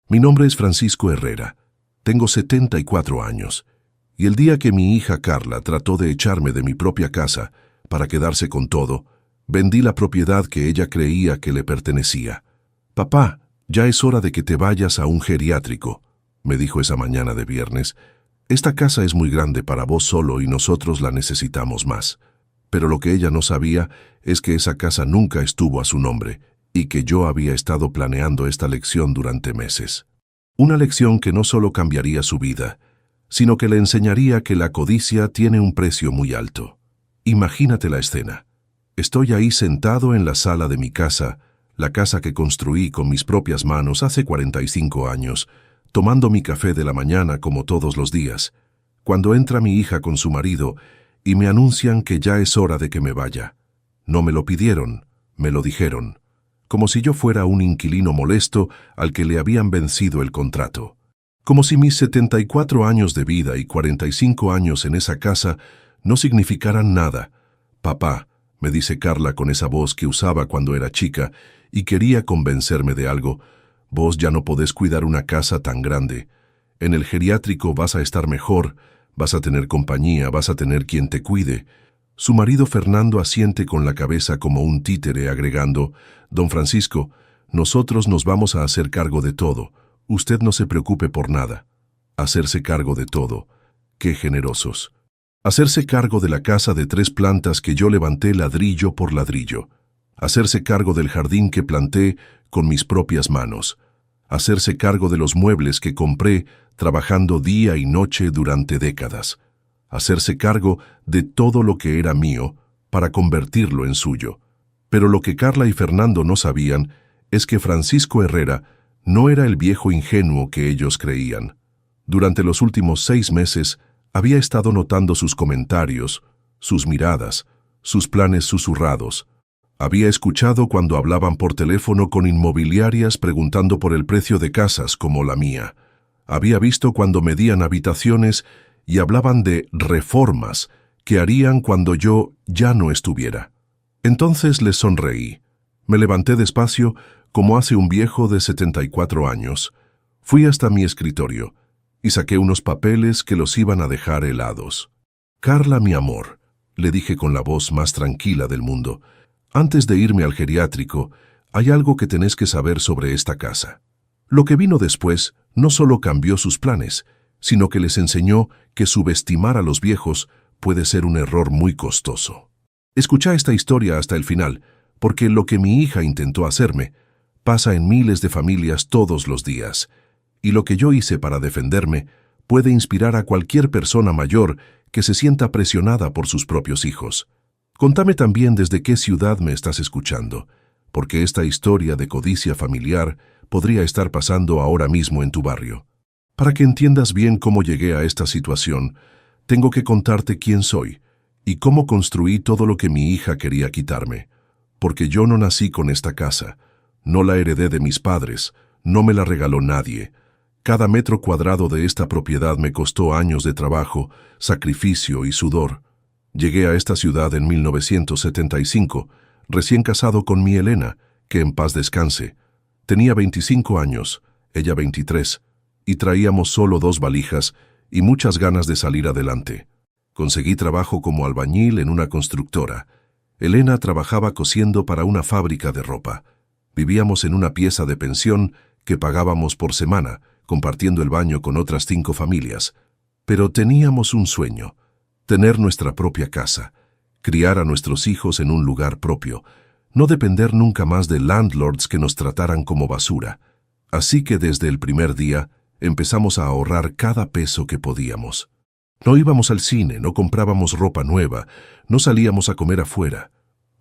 Mi nombre es Francisco Herrera. Tengo 74 años. Y el día que mi hija Carla trató de echarme de mi propia casa para quedarse con todo, vendí la propiedad que ella creía que le pertenecía. «Papá, ya es hora de que te vayas a un geriátrico», me dijo esa mañana de viernes. «Esta casa es muy grande para vos solo y nosotros la necesitamos más». Pero lo que ella no sabía es que esa casa nunca estuvo a su nombre y que yo había estado planeando esta lección durante meses. Una lección que no solo cambiaría su vida, sino que le enseñaría que la codicia tiene un precio muy alto. Imagínate la escena. Estoy ahí sentado en la sala de mi casa, la casa que construí con mis propias manos hace 45 años, tomando mi café de la mañana como todos los días, cuando entra mi hija con su marido y me anuncian que ya es hora de que me vaya. No me lo pidieron, me lo dijeron, como si yo fuera un inquilino molesto al que le habían vencido el contrato. Como si mis 74 años de vida y 45 años en esa casa no significaran nada. «Papá», me dice Carla con esa voz que usaba cuando era chica y quería convencerme de algo, «vos ya no podés cuidar una casa tan grande. En el geriátrico vas a estar mejor, vas a tener compañía, vas a tener quien te cuide». Su marido Fernando asiente con la cabeza como un títere, agregando: «Don Francisco, nosotros nos vamos a hacer cargo de todo. Usted no se preocupe por nada». Hacerse cargo de todo. ¡Qué generosos! Hacerse cargo de la casa de 3 plantas que yo levanté ladrillo por ladrillo. Hacerse cargo del jardín que planté con mis propias manos. Hacerse cargo de los muebles que compré trabajando día y noche durante décadas. Hacerse cargo de todo lo que era mío para convertirlo en suyo. Pero lo que Carla y Fernando no sabían es que Francisco Herrera no era el viejo ingenuo que ellos creían. Durante los últimos 6 meses había estado notando sus comentarios, sus miradas, sus planes susurrados. Había escuchado cuando hablaban por teléfono con inmobiliarias preguntando por el precio de casas como la mía. Había visto cuando medían habitaciones y hablaban de reformas que harían cuando yo ya no estuviera. Entonces les sonreí. Me levanté despacio como hace un viejo de 74 años. Fui hasta mi escritorio y saqué unos papeles que los iban a dejar helados. «Carla, mi amor», le dije con la voz más tranquila del mundo, «antes de irme al geriátrico, hay algo que tenés que saber sobre esta casa». Lo que vino después no solo cambió sus planes, sino que les enseñó que subestimar a los viejos puede ser un error muy costoso. Escucha esta historia hasta el final, porque lo que mi hija intentó hacerme pasa en miles de familias todos los días, y lo que yo hice para defenderme puede inspirar a cualquier persona mayor que se sienta presionada por sus propios hijos. Contame también desde qué ciudad me estás escuchando, porque esta historia de codicia familiar podría estar pasando ahora mismo en tu barrio. Para que entiendas bien cómo llegué a esta situación, tengo que contarte quién soy y cómo construí todo lo que mi hija quería quitarme. Porque yo no nací con esta casa, no la heredé de mis padres, no me la regaló nadie. Cada metro cuadrado de esta propiedad me costó años de trabajo, sacrificio y sudor. Llegué a esta ciudad en 1975, recién casado con mi Elena, que en paz descanse. Tenía 25 años, ella 23, y traíamos solo 2 valijas y muchas ganas de salir adelante. Conseguí trabajo como albañil en una constructora. Elena trabajaba cosiendo para una fábrica de ropa. Vivíamos en una pieza de pensión que pagábamos por semana, compartiendo el baño con otras 5 familias. Pero teníamos un sueño: tener nuestra propia casa, criar a nuestros hijos en un lugar propio, no depender nunca más de landlords que nos trataran como basura. Así que desde el primer día empezamos a ahorrar cada peso que podíamos. No íbamos al cine, no comprábamos ropa nueva, no salíamos a comer afuera.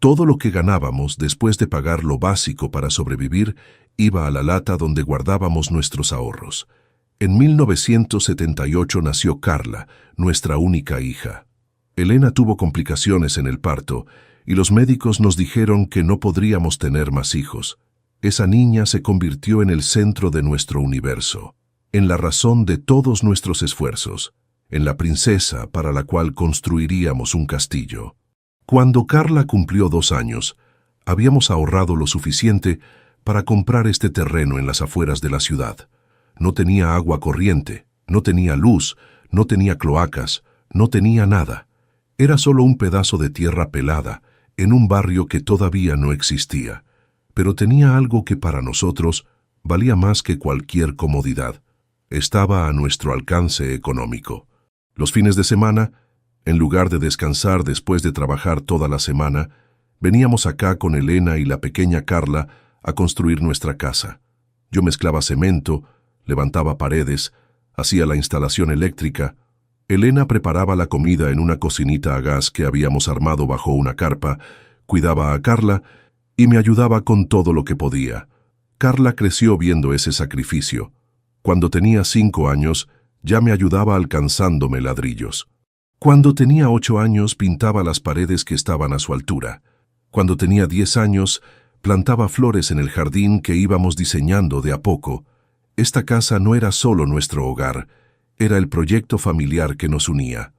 Todo lo que ganábamos, después de pagar lo básico para sobrevivir, iba a la lata donde guardábamos nuestros ahorros. En 1978 nació Carla, nuestra única hija. Elena tuvo complicaciones en el parto y los médicos nos dijeron que no podríamos tener más hijos. Esa niña se convirtió en el centro de nuestro universo, en la razón de todos nuestros esfuerzos, en la princesa para la cual construiríamos un castillo. Cuando Carla cumplió 2 años, habíamos ahorrado lo suficiente para comprar este terreno en las afueras de la ciudad. no tenía agua corriente, no tenía luz, no tenía cloacas, no tenía nada. Era solo un pedazo de tierra pelada, en un barrio que todavía no existía. Pero tenía algo que para nosotros valía más que cualquier comodidad. Estaba a nuestro alcance económico. Los fines de semana, en lugar de descansar después de trabajar toda la semana, veníamos acá con Elena y la pequeña Carla a construir nuestra casa. Yo mezclaba cemento, levantaba paredes, hacía la instalación eléctrica. Elena preparaba la comida en una cocinita a gas que habíamos armado bajo una carpa, cuidaba a Carla y me ayudaba con todo lo que podía. Carla creció viendo ese sacrificio. Cuando tenía 5 años, ya me ayudaba alcanzándome ladrillos. Cuando tenía 8 años, pintaba las paredes que estaban a su altura. Cuando tenía 10 años, plantaba flores en el jardín que íbamos diseñando de a poco. Esta casa no era solo nuestro hogar, era el proyecto familiar que nos unía.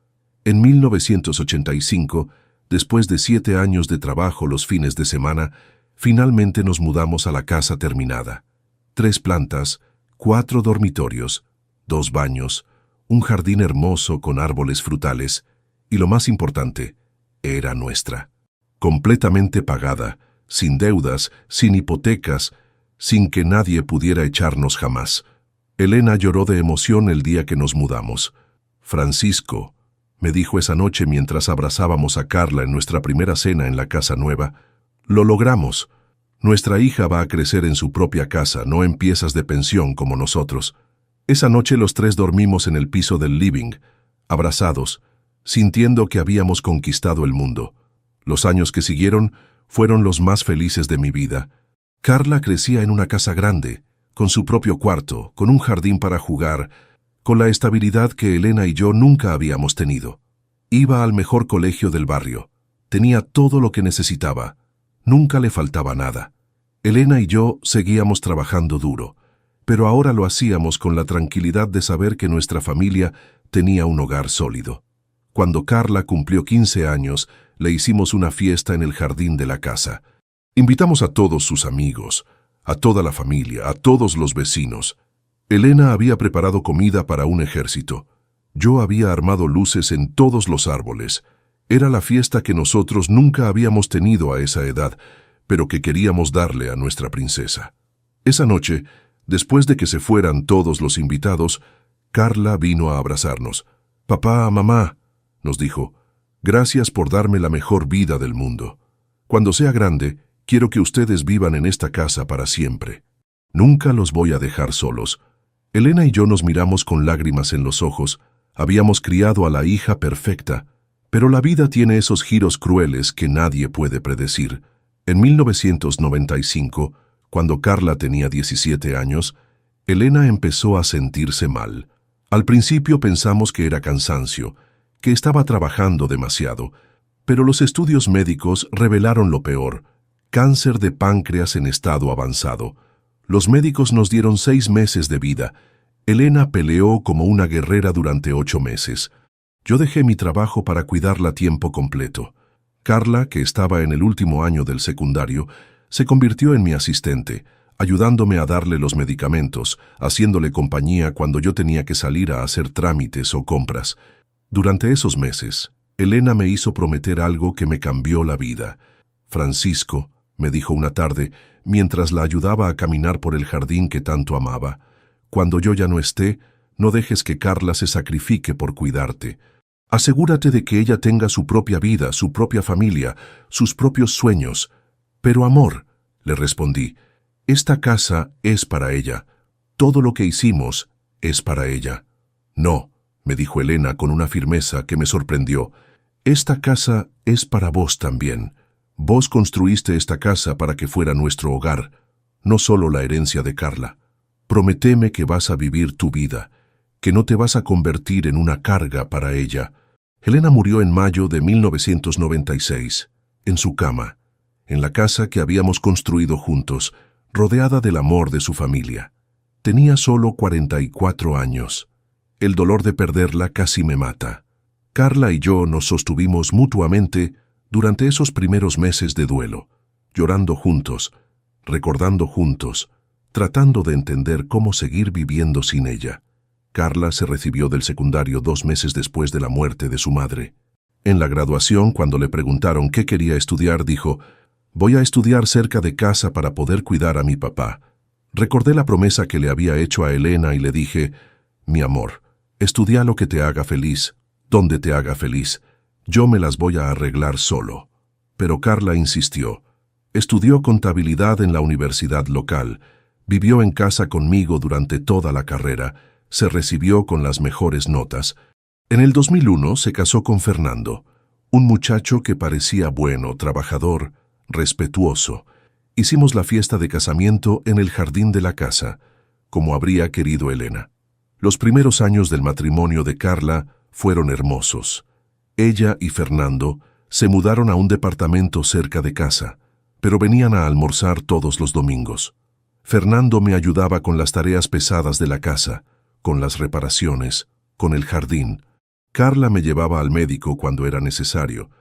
En 1985, después de 7 años de trabajo los fines de semana, finalmente nos mudamos a la casa terminada. 3 plantas, 4 dormitorios, 2 baños, un jardín hermoso con árboles frutales, y lo más importante, era nuestra. Completamente pagada, sin deudas, sin hipotecas, sin que nadie pudiera echarnos jamás. Elena lloró de emoción el día que nos mudamos. Francisco, me dijo esa noche mientras abrazábamos a Carla en nuestra primera cena en la casa nueva, lo logramos. Nuestra hija va a crecer en su propia casa, no en piezas de pensión como nosotros. Esa noche los 3 dormimos en el piso del living, abrazados, sintiendo que habíamos conquistado el mundo. Los años que siguieron fueron los más felices de mi vida. Carla crecía en una casa grande, con su propio cuarto, con un jardín para jugar, con la estabilidad que Elena y yo nunca habíamos tenido. Iba al mejor colegio del barrio. Tenía todo lo que necesitaba. Nunca le faltaba nada. Elena y yo seguíamos trabajando duro, pero ahora lo hacíamos con la tranquilidad de saber que nuestra familia tenía un hogar sólido. Cuando Carla cumplió 15 años, le hicimos una fiesta en el jardín de la casa. Invitamos a todos sus amigos, a toda la familia, a todos los vecinos. Elena había preparado comida para un ejército. Yo había armado luces en todos los árboles. Era la fiesta que nosotros nunca habíamos tenido a esa edad, pero que queríamos darle a nuestra princesa. Esa noche, después de que se fueran todos los invitados, Carla vino a abrazarnos. «Papá, mamá», nos dijo, «gracias por darme la mejor vida del mundo. Cuando sea grande, quiero que ustedes vivan en esta casa para siempre. Nunca los voy a dejar solos». Elena y yo nos miramos con lágrimas en los ojos. Habíamos criado a la hija perfecta, pero la vida tiene esos giros crueles que nadie puede predecir. En 1995, cuando Carla tenía 17 años, Elena empezó a sentirse mal. Al principio pensamos que era cansancio, que estaba trabajando demasiado, pero los estudios médicos revelaron lo peor: cáncer de páncreas en estado avanzado. Los médicos nos dieron 6 meses de vida. Elena peleó como una guerrera durante 8 meses. Yo dejé mi trabajo para cuidarla a tiempo completo. Carla, que estaba en el último año del secundario, se convirtió en mi asistente, ayudándome a darle los medicamentos, haciéndole compañía cuando yo tenía que salir a hacer trámites o compras. Durante esos meses, Elena me hizo prometer algo que me cambió la vida. «Francisco», me dijo una tarde, mientras la ayudaba a caminar por el jardín que tanto amaba, «cuando yo ya no esté, no dejes que Carla se sacrifique por cuidarte. Asegúrate de que ella tenga su propia vida, su propia familia, sus propios sueños». «Pero amor», le respondí, «esta casa es para ella. Todo lo que hicimos es para ella». «No», me dijo Elena con una firmeza que me sorprendió, «esta casa es para vos también. Vos construiste esta casa para que fuera nuestro hogar, no solo la herencia de Carla. Prométeme que vas a vivir tu vida, que no te vas a convertir en una carga para ella». Elena murió en mayo de 1996, en su cama, en la casa que habíamos construido juntos, rodeada del amor de su familia. Tenía solo 44 años. El dolor de perderla casi me mata. Carla y yo nos sostuvimos mutuamente durante esos primeros meses de duelo, llorando juntos, recordando juntos, tratando de entender cómo seguir viviendo sin ella. Carla se recibió del secundario 2 meses después de la muerte de su madre. En la graduación, cuando le preguntaron qué quería estudiar, dijo: «Voy a estudiar cerca de casa para poder cuidar a mi papá». Recordé la promesa que le había hecho a Elena y le dije: «Mi amor, estudia lo que te haga feliz, donde te haga feliz. Yo me las voy a arreglar solo». Pero Carla insistió. Estudió contabilidad en la universidad local, vivió en casa conmigo durante toda la carrera, se recibió con las mejores notas. En el 2001 se casó con Fernando, un muchacho que parecía bueno, trabajador, respetuoso. Hicimos la fiesta de casamiento en el jardín de la casa, como habría querido Elena. Los primeros años del matrimonio de Carla fueron hermosos. Ella y Fernando se mudaron a un departamento cerca de casa, pero venían a almorzar todos los domingos. Fernando me ayudaba con las tareas pesadas de la casa, con las reparaciones, con el jardín. Carla me llevaba al médico cuando era necesario,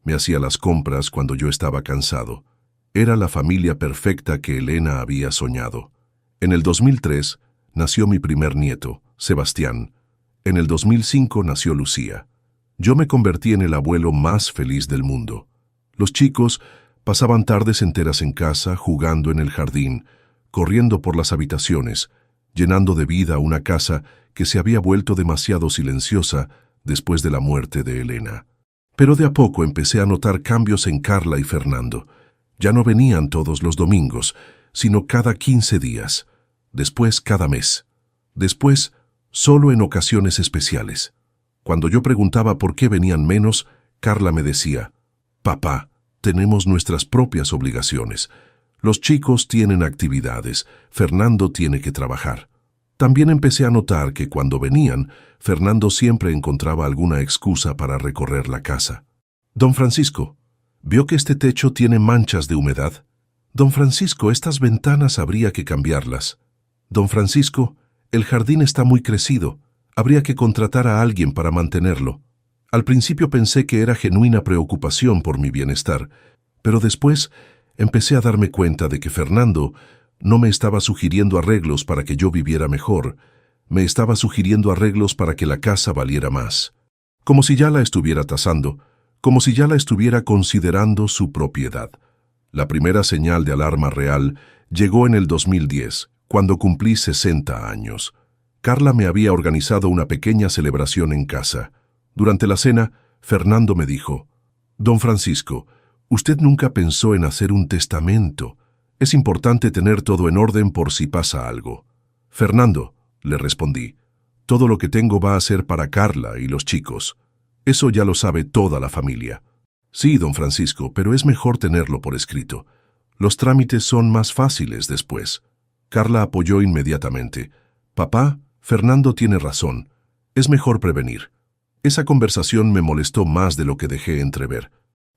me hacía las compras cuando yo estaba cansado. Era la familia perfecta que Elena había soñado. En el 2003 nació mi primer nieto, Sebastián. En el 2005 nació Lucía. Yo me convertí en el abuelo más feliz del mundo. Los chicos pasaban tardes enteras en casa, jugando en el jardín, corriendo por las habitaciones, llenando de vida una casa que se había vuelto demasiado silenciosa después de la muerte de Elena. Pero de a poco empecé a notar cambios en Carla y Fernando. Ya no venían todos los domingos, sino cada 15 días, después cada mes, después solo en ocasiones especiales. Cuando yo preguntaba por qué venían menos, Carla me decía: «Papá, tenemos nuestras propias obligaciones. Los chicos tienen actividades, Fernando tiene que trabajar». También empecé a notar que cuando venían, Fernando siempre encontraba alguna excusa para recorrer la casa. «Don Francisco, ¿vio que este techo tiene manchas de humedad? Don Francisco, estas ventanas habría que cambiarlas. Don Francisco, el jardín está muy crecido. Habría que contratar a alguien para mantenerlo». Al principio pensé que era genuina preocupación por mi bienestar, pero después empecé a darme cuenta de que Fernando no me estaba sugiriendo arreglos para que yo viviera mejor, me estaba sugiriendo arreglos para que la casa valiera más. Como si ya la estuviera tasando, como si ya la estuviera considerando su propiedad. La primera señal de alarma real llegó en el 2010, cuando cumplí 60 años. Carla me había organizado una pequeña celebración en casa. Durante la cena, Fernando me dijo: «Don Francisco, usted nunca pensó en hacer un testamento. Es importante tener todo en orden por si pasa algo». «Fernando», le respondí, «todo lo que tengo va a ser para Carla y los chicos. Eso ya lo sabe toda la familia». «Sí, don Francisco, pero es mejor tenerlo por escrito. Los trámites son más fáciles después». Carla apoyó inmediatamente. «Papá, Fernando tiene razón. Es mejor prevenir». Esa conversación me molestó más de lo que dejé entrever.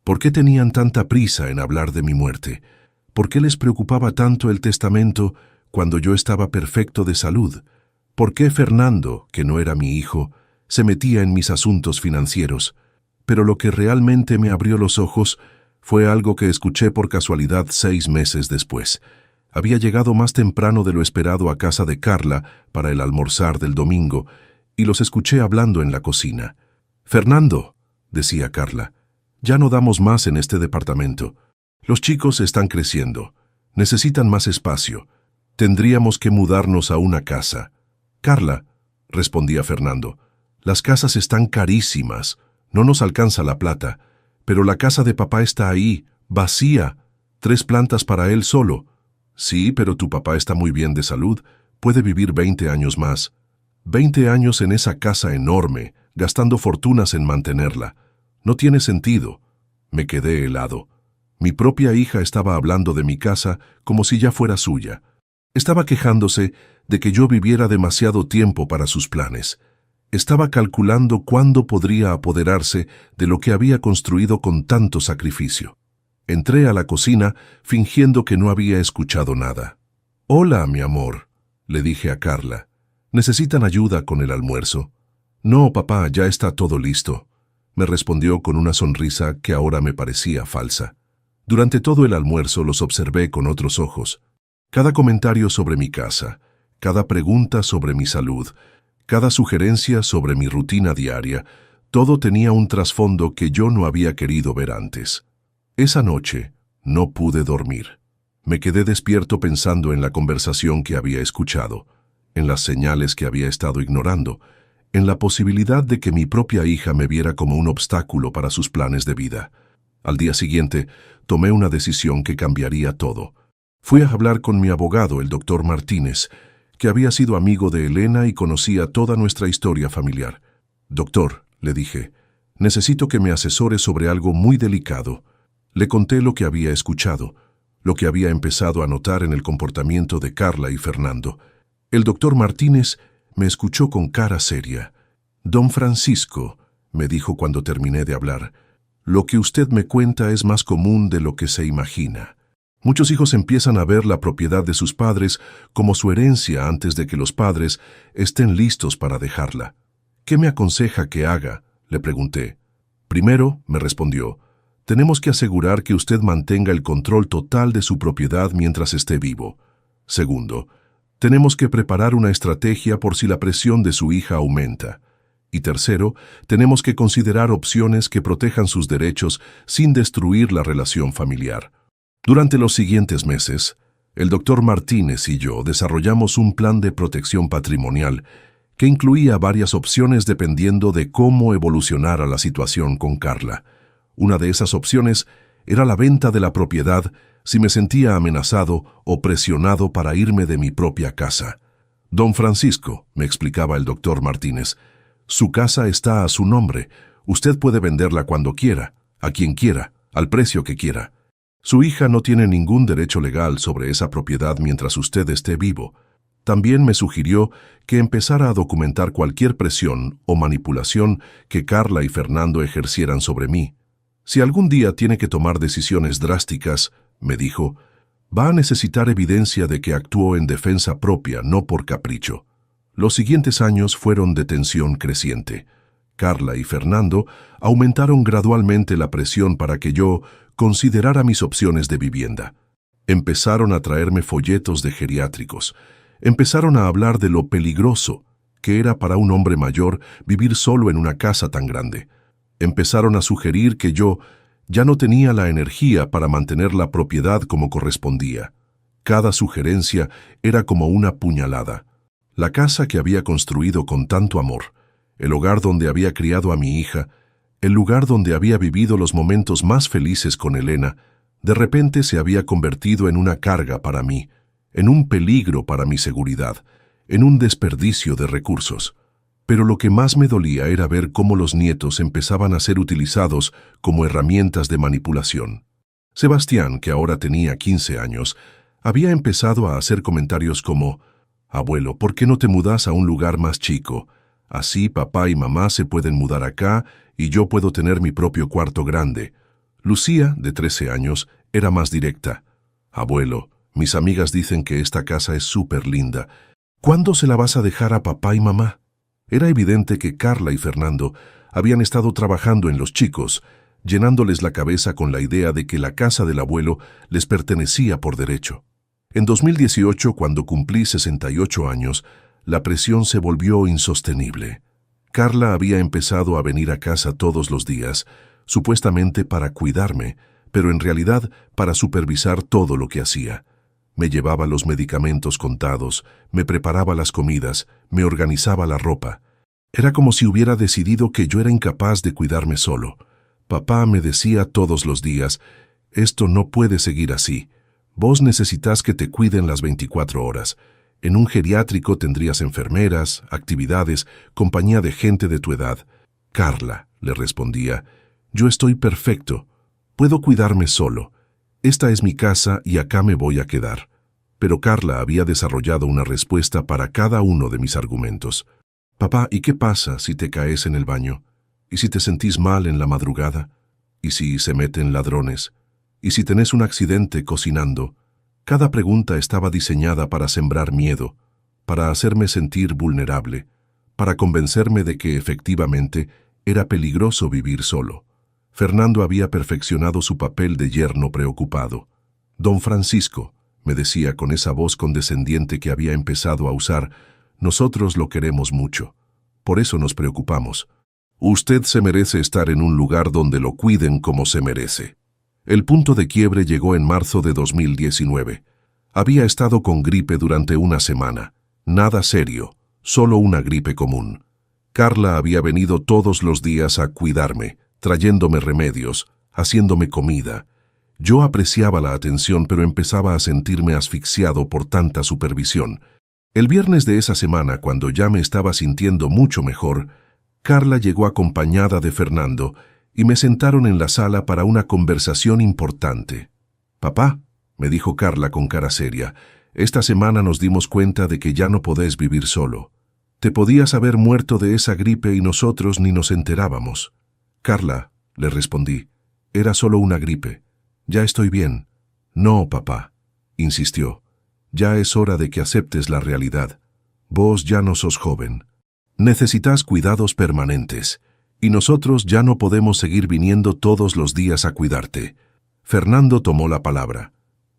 ¿Por qué tenían tanta prisa en hablar de mi muerte? ¿Por qué les preocupaba tanto el testamento cuando yo estaba perfecto de salud? ¿Por qué Fernando, que no era mi hijo, se metía en mis asuntos financieros? Pero lo que realmente me abrió los ojos fue algo que escuché por casualidad 6 meses después. Había llegado más temprano de lo esperado a casa de Carla para el almorzar del domingo, y los escuché hablando en la cocina. «Fernando», decía Carla, «ya no damos más en este departamento. Los chicos están creciendo. Necesitan más espacio. Tendríamos que mudarnos a una casa». «Carla», respondía Fernando, «las casas están carísimas. No nos alcanza la plata. Pero la casa de papá está ahí, vacía. 3 plantas para él solo». «Sí, pero tu papá está muy bien de salud. Puede vivir 20 años más». 20 años en esa casa enorme, gastando fortunas en mantenerla. No tiene sentido. Me quedé helado. Mi propia hija estaba hablando de mi casa como si ya fuera suya. Estaba quejándose de que yo viviera demasiado tiempo para sus planes. Estaba calculando cuándo podría apoderarse de lo que había construido con tanto sacrificio. Entré a la cocina fingiendo que no había escuchado nada. «Hola, mi amor», le dije a Carla. «¿Necesitan ayuda con el almuerzo?» «No, papá, ya está todo listo», me respondió con una sonrisa que ahora me parecía falsa. Durante todo el almuerzo los observé con otros ojos. Cada comentario sobre mi casa, cada pregunta sobre mi salud, cada sugerencia sobre mi rutina diaria, todo tenía un trasfondo que yo no había querido ver antes. Esa noche no pude dormir. Me quedé despierto pensando en la conversación que había escuchado, en las señales que había estado ignorando, en la posibilidad de que mi propia hija me viera como un obstáculo para sus planes de vida. Al día siguiente, tomé una decisión que cambiaría todo. Fui a hablar con mi abogado, el doctor Martínez, que había sido amigo de Elena y conocía toda nuestra historia familiar. «Doctor», le dije, «necesito que me asesore sobre algo muy delicado». Le conté lo que había escuchado, lo que había empezado a notar en el comportamiento de Carla y Fernando. El doctor Martínez me escuchó con cara seria. «Don Francisco», me dijo cuando terminé de hablar, «lo que usted me cuenta es más común de lo que se imagina. Muchos hijos empiezan a ver la propiedad de sus padres como su herencia antes de que los padres estén listos para dejarla». «¿Qué me aconseja que haga?», le pregunté. «Primero», me respondió, «tenemos que asegurar que usted mantenga el control total de su propiedad mientras esté vivo. Segundo, tenemos que preparar una estrategia por si la presión de su hija aumenta. Y tercero, tenemos que considerar opciones que protejan sus derechos sin destruir la relación familiar». Durante los siguientes meses, el doctor Martínez y yo desarrollamos un plan de protección patrimonial que incluía varias opciones dependiendo de cómo evolucionara la situación con Carla. Una de esas opciones era la venta de la propiedad si me sentía amenazado o presionado para irme de mi propia casa. «Don Francisco», me explicaba el doctor Martínez, «su casa está a su nombre. Usted puede venderla cuando quiera, a quien quiera, al precio que quiera. Su hija no tiene ningún derecho legal sobre esa propiedad mientras usted esté vivo». También me sugirió que empezara a documentar cualquier presión o manipulación que Carla y Fernando ejercieran sobre mí. «Si algún día tiene que tomar decisiones drásticas», me dijo, «va a necesitar evidencia de que actuó en defensa propia, no por capricho». Los siguientes años fueron de tensión creciente. Carla y Fernando aumentaron gradualmente la presión para que yo considerara mis opciones de vivienda. Empezaron a traerme folletos de geriátricos. Empezaron a hablar de lo peligroso que era para un hombre mayor vivir solo en una casa tan grande. Empezaron a sugerir que yo ya no tenía la energía para mantener la propiedad como correspondía. Cada sugerencia era como una puñalada. La casa que había construido con tanto amor, el hogar donde había criado a mi hija, el lugar donde había vivido los momentos más felices con Elena, de repente se había convertido en una carga para mí, en un peligro para mi seguridad, en un desperdicio de recursos. Pero lo que más me dolía era ver cómo los nietos empezaban a ser utilizados como herramientas de manipulación. Sebastián, que ahora tenía 15 años, había empezado a hacer comentarios como: «Abuelo, ¿por qué no te mudas a un lugar más chico? Así papá y mamá se pueden mudar acá y yo puedo tener mi propio cuarto grande». Lucía, de 13 años, era más directa. «Abuelo, mis amigas dicen que esta casa es súper linda. ¿Cuándo se la vas a dejar a papá y mamá?». Era evidente que Carla y Fernando habían estado trabajando en los chicos, llenándoles la cabeza con la idea de que la casa del abuelo les pertenecía por derecho. En 2018, cuando cumplí 68 años, la presión se volvió insostenible. Carla había empezado a venir a casa todos los días, supuestamente para cuidarme, pero en realidad para supervisar todo lo que hacía. Me llevaba los medicamentos contados, me preparaba las comidas, me organizaba la ropa. Era como si hubiera decidido que yo era incapaz de cuidarme solo. Papá me decía todos los días: «Esto no puede seguir así. Vos necesitas que te cuiden las 24 horas. En un geriátrico tendrías enfermeras, actividades, compañía de gente de tu edad». «Carla», le respondía, «yo estoy perfecto. Puedo cuidarme solo. Esta es mi casa y acá me voy a quedar». Pero Carla había desarrollado una respuesta para cada uno de mis argumentos. «Papá, ¿y qué pasa si te caes en el baño? ¿Y si te sentís mal en la madrugada? ¿Y si se meten ladrones? ¿Y si tenés un accidente cocinando?». Cada pregunta estaba diseñada para sembrar miedo, para hacerme sentir vulnerable, para convencerme de que efectivamente era peligroso vivir solo. Fernando había perfeccionado su papel de yerno preocupado. «Don Francisco», me decía con esa voz condescendiente que había empezado a usar, nosotros lo queremos mucho. Por eso nos preocupamos. Usted se merece estar en un lugar donde lo cuiden como se merece. El punto de quiebre llegó en marzo de 2019. Había estado con gripe durante una semana. Nada serio, solo una gripe común. Carla había venido todos los días a cuidarme, trayéndome remedios, haciéndome comida. Yo apreciaba la atención, pero empezaba a sentirme asfixiado por tanta supervisión. El viernes de esa semana, cuando ya me estaba sintiendo mucho mejor, Carla llegó acompañada de Fernando y me sentaron en la sala para una conversación importante. «Papá», me dijo Carla con cara seria, «esta semana nos dimos cuenta de que ya no podés vivir solo. Te podías haber muerto de esa gripe y nosotros ni nos enterábamos». «Carla», le respondí, «era solo una gripe. Ya estoy bien». «No, papá», insistió, «ya es hora de que aceptes la realidad. Vos ya no sos joven. Necesitas cuidados permanentes, y nosotros ya no podemos seguir viniendo todos los días a cuidarte». Fernando tomó la palabra.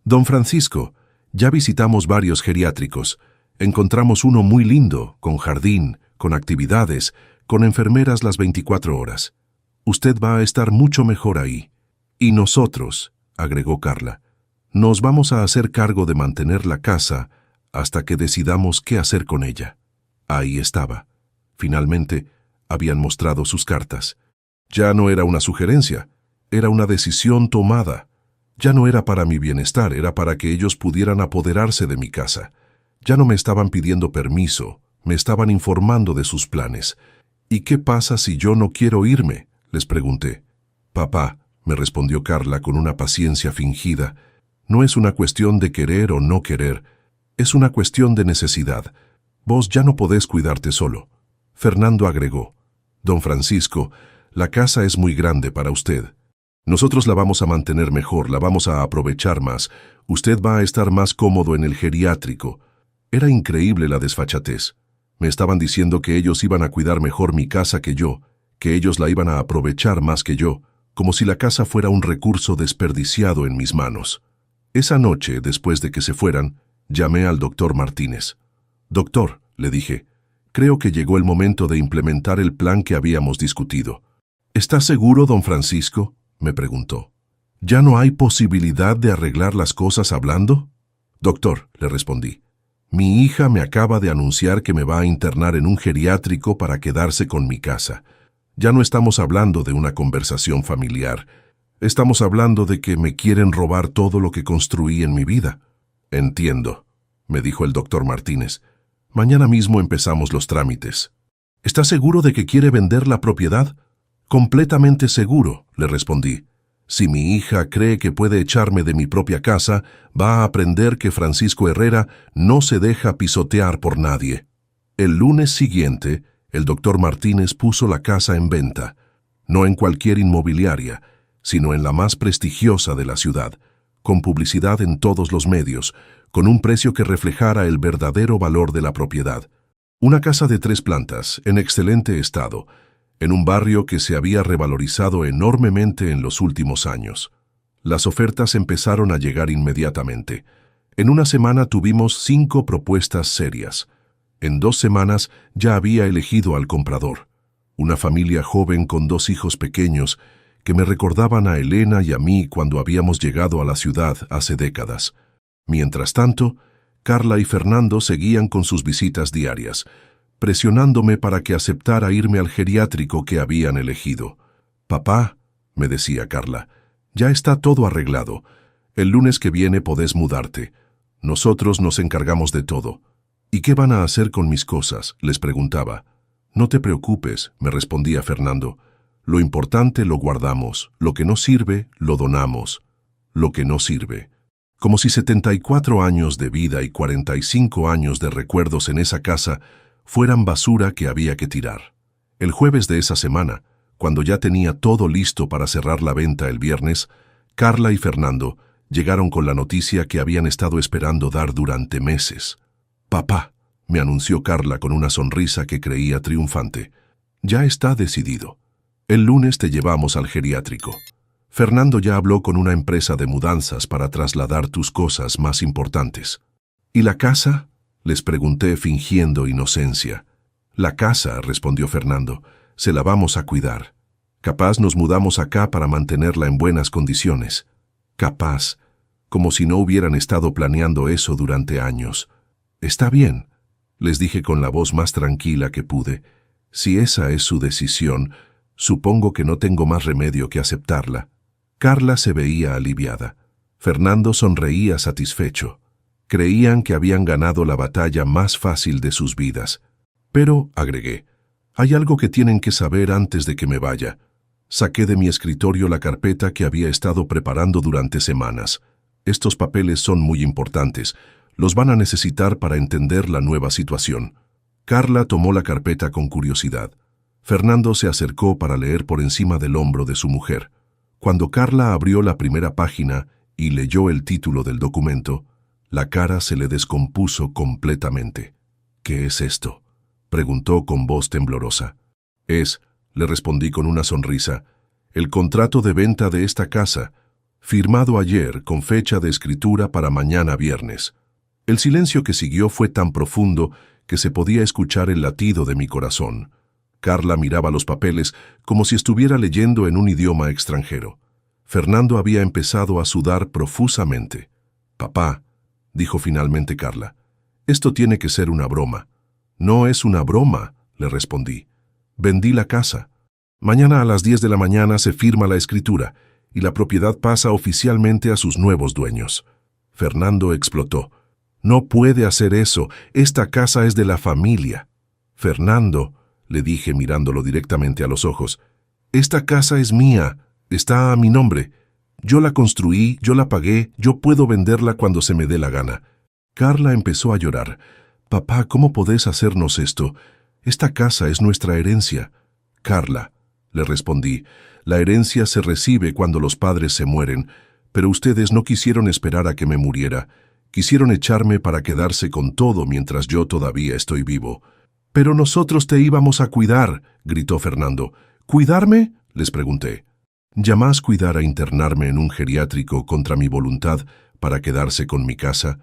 «Don Francisco, ya visitamos varios geriátricos. Encontramos uno muy lindo, con jardín, con actividades, con enfermeras las 24 horas. Usted va a estar mucho mejor ahí. Y nosotros», agregó Carla, «nos vamos a hacer cargo de mantener la casa hasta que decidamos qué hacer con ella». Ahí estaba. Finalmente, habían mostrado sus cartas. Ya no era una sugerencia, era una decisión tomada. Ya no era para mi bienestar, era para que ellos pudieran apoderarse de mi casa. Ya no me estaban pidiendo permiso, me estaban informando de sus planes. «¿Y qué pasa si yo no quiero irme?», les pregunté. «Papá», me respondió Carla con una paciencia fingida, «no es una cuestión de querer o no querer, es una cuestión de necesidad. Vos ya no podés cuidarte solo». Fernando agregó, «Don Francisco, la casa es muy grande para usted. Nosotros la vamos a mantener mejor, la vamos a aprovechar más. Usted va a estar más cómodo en el geriátrico». Era increíble la desfachatez. Me estaban diciendo que ellos iban a cuidar mejor mi casa que yo, que ellos la iban a aprovechar más que yo, como si la casa fuera un recurso desperdiciado en mis manos. Esa noche, después de que se fueran, llamé al doctor Martínez. «Doctor», le dije, «creo que llegó el momento de implementar el plan que habíamos discutido». «¿Está seguro, don Francisco?», me preguntó. «¿Ya no hay posibilidad de arreglar las cosas hablando?» «Doctor», le respondí, «mi hija me acaba de anunciar que me va a internar en un geriátrico para quedarse con mi casa. Ya no estamos hablando de una conversación familiar. Estamos hablando de que me quieren robar todo lo que construí en mi vida». «Entiendo», me dijo el doctor Martínez. «Mañana mismo empezamos los trámites». «¿Está seguro de que quiere vender la propiedad?» «Completamente seguro», le respondí. «Si mi hija cree que puede echarme de mi propia casa, va a aprender que Francisco Herrera no se deja pisotear por nadie». El lunes siguiente, el doctor Martínez puso la casa en venta, no en cualquier inmobiliaria, sino en la más prestigiosa de la ciudad, con publicidad en todos los medios, con un precio que reflejara el verdadero valor de la propiedad. Una casa de 3 plantas, en excelente estado, en un barrio que se había revalorizado enormemente en los últimos años. Las ofertas empezaron a llegar inmediatamente. En una semana tuvimos 5 propuestas serias. En 2 semanas ya había elegido al comprador. Una familia joven con 2 hijos pequeños que me recordaban a Elena y a mí cuando habíamos llegado a la ciudad hace décadas. Mientras tanto, Carla y Fernando seguían con sus visitas diarias, presionándome para que aceptara irme al geriátrico que habían elegido. «Papá», me decía Carla, «ya está todo arreglado. El lunes que viene podés mudarte. Nosotros nos encargamos de todo». «¿Y qué van a hacer con mis cosas?», les preguntaba. «No te preocupes», me respondía Fernando. «Lo importante lo guardamos, lo que no sirve lo donamos. Lo que no sirve». Como si 74 años de vida y 45 años de recuerdos en esa casa fueran basura que había que tirar. El jueves de esa semana, cuando ya tenía todo listo para cerrar la venta el viernes, Carla y Fernando llegaron con la noticia que habían estado esperando dar durante meses. «Papá», me anunció Carla con una sonrisa que creía triunfante, «ya está decidido. El lunes te llevamos al geriátrico». Fernando ya habló con una empresa de mudanzas para trasladar tus cosas más importantes. ¿Y la casa?, les pregunté fingiendo inocencia. La casa, respondió Fernando, se la vamos a cuidar. Capaz nos mudamos acá para mantenerla en buenas condiciones. Capaz, como si no hubieran estado planeando eso durante años. Está bien, les dije con la voz más tranquila que pude. Si esa es su decisión, supongo que no tengo más remedio que aceptarla. Carla se veía aliviada. Fernando sonreía satisfecho. Creían que habían ganado la batalla más fácil de sus vidas. Pero, agregué, hay algo que tienen que saber antes de que me vaya. Saqué de mi escritorio la carpeta que había estado preparando durante semanas. Estos papeles son muy importantes. Los van a necesitar para entender la nueva situación. Carla tomó la carpeta con curiosidad. Fernando se acercó para leer por encima del hombro de su mujer. Cuando Carla abrió la primera página y leyó el título del documento, la cara se le descompuso completamente. «¿Qué es esto?», preguntó con voz temblorosa. Le respondí con una sonrisa, el contrato de venta de esta casa, firmado ayer con fecha de escritura para mañana viernes. El silencio que siguió fue tan profundo que se podía escuchar el latido de mi corazón. Carla miraba los papeles como si estuviera leyendo en un idioma extranjero. Fernando había empezado a sudar profusamente. «Papá», dijo finalmente Carla, «esto tiene que ser una broma». «No es una broma», le respondí. «Vendí la casa. Mañana a las 10 de la mañana se firma la escritura y la propiedad pasa oficialmente a sus nuevos dueños». Fernando explotó. «No puede hacer eso. Esta casa es de la familia». «Fernando», le dije mirándolo directamente a los ojos, «esta casa es mía. Está a mi nombre. Yo la construí, yo la pagué, yo puedo venderla cuando se me dé la gana». Carla empezó a llorar. «Papá, ¿cómo podés hacernos esto? Esta casa es nuestra herencia». «Carla», le respondí, «la herencia se recibe cuando los padres se mueren, pero ustedes no quisieron esperar a que me muriera. Quisieron echarme para quedarse con todo mientras yo todavía estoy vivo». «Pero nosotros te íbamos a cuidar», gritó Fernando. «¿Cuidarme?», les pregunté. «¿Jamás cuidar a internarme en un geriátrico contra mi voluntad para quedarse con mi casa?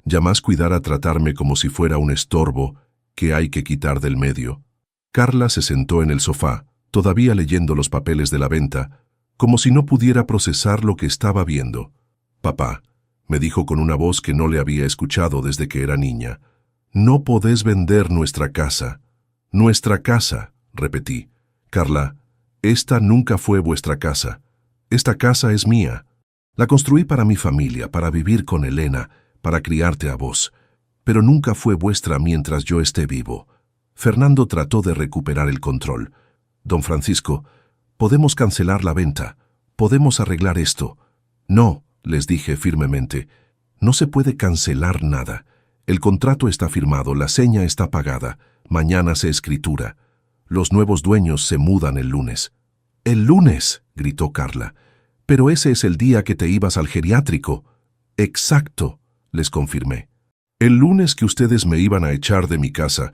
¿Jamás cuidar a tratarme como si fuera un estorbo que hay que quitar del medio?» Carla se sentó en el sofá, todavía leyendo los papeles de la venta, como si no pudiera procesar lo que estaba viendo. «Papá», me dijo con una voz que no le había escuchado desde que era niña, «no podés vender nuestra casa». «Nuestra casa», repetí. «Carla, esta nunca fue vuestra casa. Esta casa es mía. La construí para mi familia, para vivir con Elena, para criarte a vos, pero nunca fue vuestra mientras yo esté vivo». Fernando trató de recuperar el control. «Don Francisco, podemos cancelar la venta. Podemos arreglar esto». «No», les dije firmemente, «no se puede cancelar nada. El contrato está firmado, la seña está pagada, mañana se escritura. Los nuevos dueños se mudan el lunes». «¿El lunes?», gritó Carla. «Pero ese es el día que te ibas al geriátrico». «Exacto», les confirmé. «El lunes que ustedes me iban a echar de mi casa,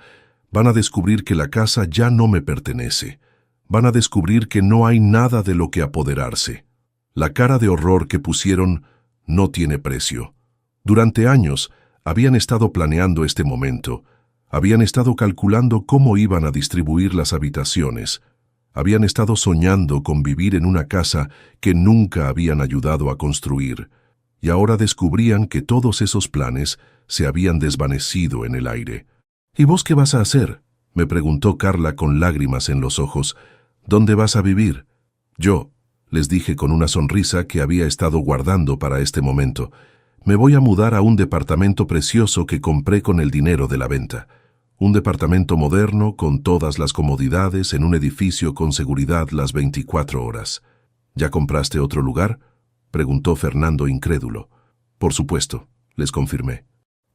van a descubrir que la casa ya no me pertenece. Van a descubrir que no hay nada de lo que apoderarse. La cara de horror que pusieron no tiene precio. Durante años habían estado planeando este momento, habían estado calculando cómo iban a distribuir las habitaciones, habían estado soñando con vivir en una casa que nunca habían ayudado a construir, y ahora descubrían que todos esos planes se habían desvanecido en el aire. «¿Y vos qué vas a hacer?», me preguntó Carla con lágrimas en los ojos. «¿Dónde vas a vivir?». «Yo», les dije con una sonrisa que había estado guardando para este momento, «me voy a mudar a un departamento precioso que compré con el dinero de la venta. Un departamento moderno, con todas las comodidades, en un edificio con seguridad las 24 horas. «¿Ya compraste otro lugar?», preguntó Fernando incrédulo. «Por supuesto», les confirmé.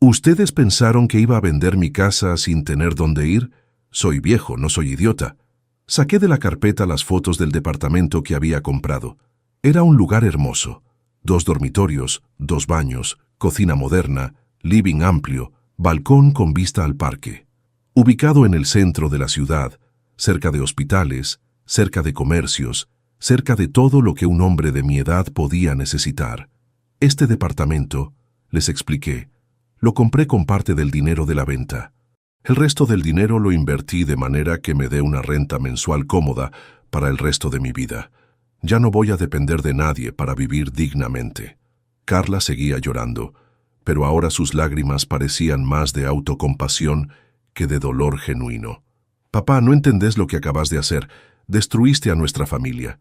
«¿Ustedes pensaron que iba a vender mi casa sin tener dónde ir? Soy viejo, no soy idiota». Saqué de la carpeta las fotos del departamento que había comprado. Era un lugar hermoso. 2 dormitorios, 2 baños, cocina moderna, living amplio, balcón con vista al parque. Ubicado en el centro de la ciudad, cerca de hospitales, cerca de comercios, cerca de todo lo que un hombre de mi edad podía necesitar. Este departamento, les expliqué, lo compré con parte del dinero de la venta. El resto del dinero lo invertí de manera que me dé una renta mensual cómoda para el resto de mi vida. Ya no voy a depender de nadie para vivir dignamente. Carla seguía llorando, pero ahora sus lágrimas parecían más de autocompasión que de dolor genuino. «Papá, no entendés lo que acabas de hacer. Destruiste a nuestra familia».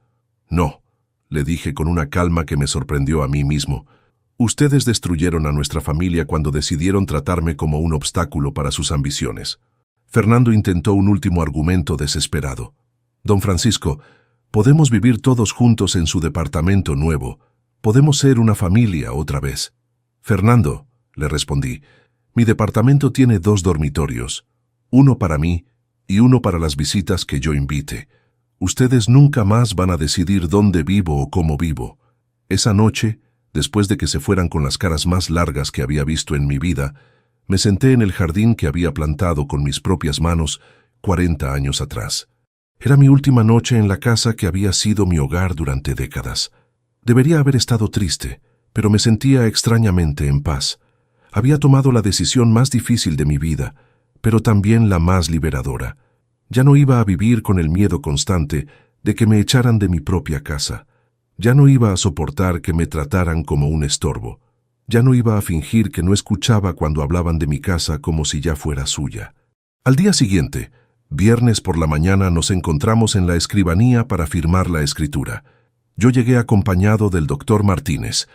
«No», le dije con una calma que me sorprendió a mí mismo. «Ustedes destruyeron a nuestra familia cuando decidieron tratarme como un obstáculo para sus ambiciones». Fernando intentó un último argumento desesperado. «Don Francisco, podemos vivir todos juntos en su departamento nuevo. Podemos ser una familia otra vez». «Fernando», le respondí, «mi departamento tiene 2 dormitorios, uno para mí y uno para las visitas que yo invite. Ustedes nunca más van a decidir dónde vivo o cómo vivo». Esa noche, después de que se fueran con las caras más largas que había visto en mi vida, me senté en el jardín que había plantado con mis propias manos 40 años atrás. Era mi última noche en la casa que había sido mi hogar durante décadas. Debería haber estado triste, pero me sentía extrañamente en paz. Había tomado la decisión más difícil de mi vida, pero también la más liberadora. Ya no iba a vivir con el miedo constante de que me echaran de mi propia casa. Ya no iba a soportar que me trataran como un estorbo. Ya no iba a fingir que no escuchaba cuando hablaban de mi casa como si ya fuera suya. Al día siguiente, viernes por la mañana, nos encontramos en la escribanía para firmar la escritura. Yo llegué acompañado del doctor Martínez.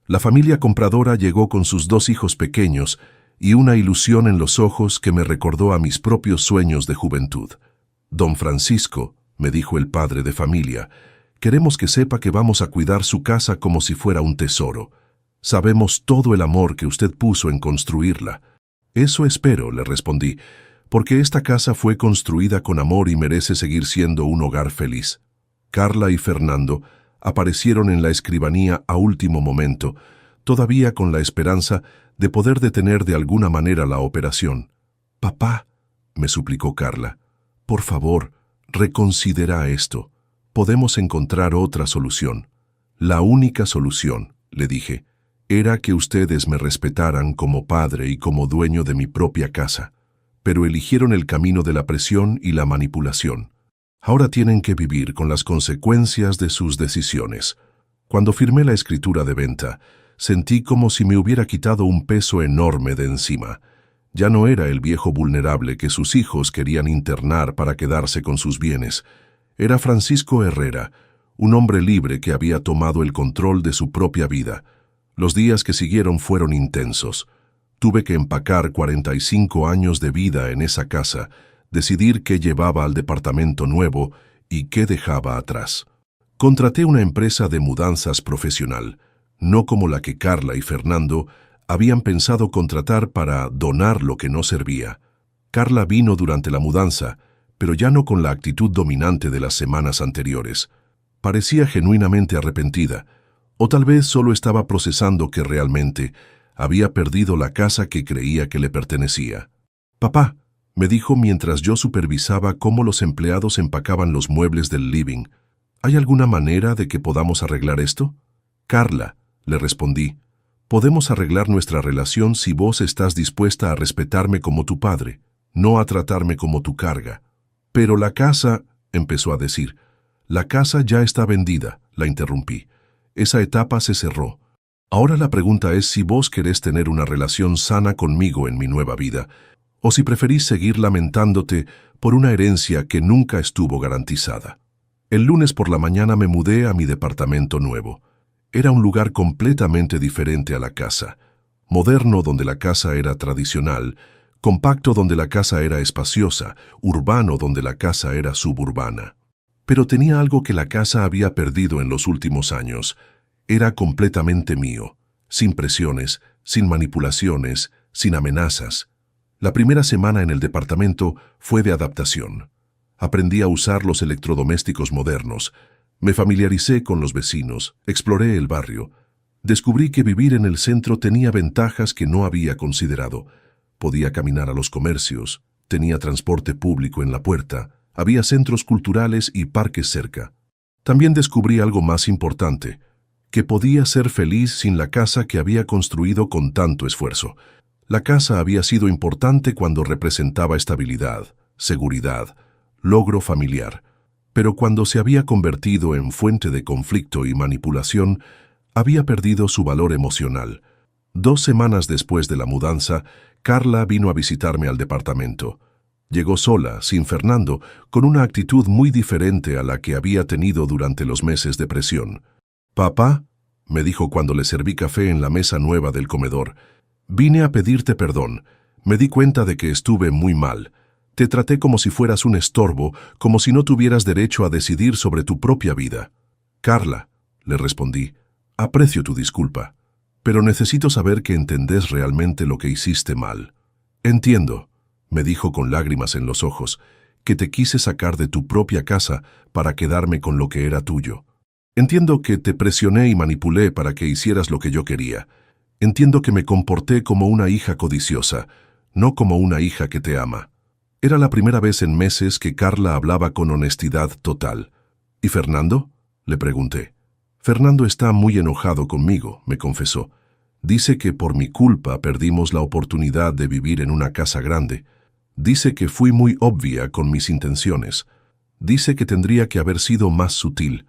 La familia compradora llegó con sus 2 hijos pequeños y una ilusión en los ojos que me recordó a mis propios sueños de juventud. «Don Francisco», me dijo el padre de familia, «queremos que sepa que vamos a cuidar su casa como si fuera un tesoro. Sabemos todo el amor que usted puso en construirla». «Eso espero», le respondí, «porque esta casa fue construida con amor y merece seguir siendo un hogar feliz». Carla y Fernando aparecieron en la escribanía a último momento, todavía con la esperanza de poder detener de alguna manera la operación. «Papá», me suplicó Carla, «por favor, reconsidera esto. Podemos encontrar otra solución». «La única solución», le dije, «era que ustedes me respetaran como padre y como dueño de mi propia casa. Pero eligieron el camino de la presión y la manipulación. Ahora tienen que vivir con las consecuencias de sus decisiones». Cuando firmé la escritura de venta, sentí como si me hubiera quitado un peso enorme de encima. Ya no era el viejo vulnerable que sus hijos querían internar para quedarse con sus bienes. Era Francisco Herrera, un hombre libre que había tomado el control de su propia vida. Los días que siguieron fueron intensos. Tuve que empacar 45 años de vida en esa casa, decidir qué llevaba al departamento nuevo y qué dejaba atrás. Contraté una empresa de mudanzas profesional, no como la que Carla y Fernando habían pensado contratar para donar lo que no servía. Carla vino durante la mudanza, pero ya no con la actitud dominante de las semanas anteriores. Parecía genuinamente arrepentida, o tal vez solo estaba procesando que realmente había perdido la casa que creía que le pertenecía. «Papá», me dijo mientras yo supervisaba cómo los empleados empacaban los muebles del living, «¿hay alguna manera de que podamos arreglar esto?» «Carla», le respondí, «podemos arreglar nuestra relación si vos estás dispuesta a respetarme como tu padre, no a tratarme como tu carga». «Pero la casa», empezó a decir. «La casa ya está vendida», la interrumpí. «Esa etapa se cerró. Ahora la pregunta es si vos querés tener una relación sana conmigo en mi nueva vida, o si preferís seguir lamentándote por una herencia que nunca estuvo garantizada». El lunes por la mañana me mudé a mi departamento nuevo. Era un lugar completamente diferente a la casa. Moderno donde la casa era tradicional, compacto donde la casa era espaciosa, urbano donde la casa era suburbana. Pero tenía algo que la casa había perdido en los últimos años. Era completamente mío, sin presiones, sin manipulaciones, sin amenazas. La primera semana en el departamento fue de adaptación. Aprendí a usar los electrodomésticos modernos. Me familiaricé con los vecinos, exploré el barrio. Descubrí que vivir en el centro tenía ventajas que no había considerado. Podía caminar a los comercios, tenía transporte público en la puerta, había centros culturales y parques cerca. También descubrí algo más importante, que podía ser feliz sin la casa que había construido con tanto esfuerzo. La casa había sido importante cuando representaba estabilidad, seguridad, logro familiar, pero cuando se había convertido en fuente de conflicto y manipulación, había perdido su valor emocional. 2 semanas después de la mudanza, Carla vino a visitarme al departamento. Llegó sola, sin Fernando, con una actitud muy diferente a la que había tenido durante los meses de presión. «Papá», me dijo cuando le serví café en la mesa nueva del comedor, «vine a pedirte perdón. Me di cuenta de que estuve muy mal. Te traté como si fueras un estorbo, como si no tuvieras derecho a decidir sobre tu propia vida». «Carla», le respondí, «aprecio tu disculpa, pero necesito saber que entendés realmente lo que hiciste mal». «Entiendo», me dijo con lágrimas en los ojos, «que te quise sacar de tu propia casa para quedarme con lo que era tuyo. Entiendo que te presioné y manipulé para que hicieras lo que yo quería. Entiendo que me comporté como una hija codiciosa, no como una hija que te ama». Era la primera vez en meses que Carla hablaba con honestidad total. «¿Y Fernando?», le pregunté. «Fernando está muy enojado conmigo», me confesó. «Dice que por mi culpa perdimos la oportunidad de vivir en una casa grande. Dice que fui muy obvia con mis intenciones. Dice que tendría que haber sido más sutil».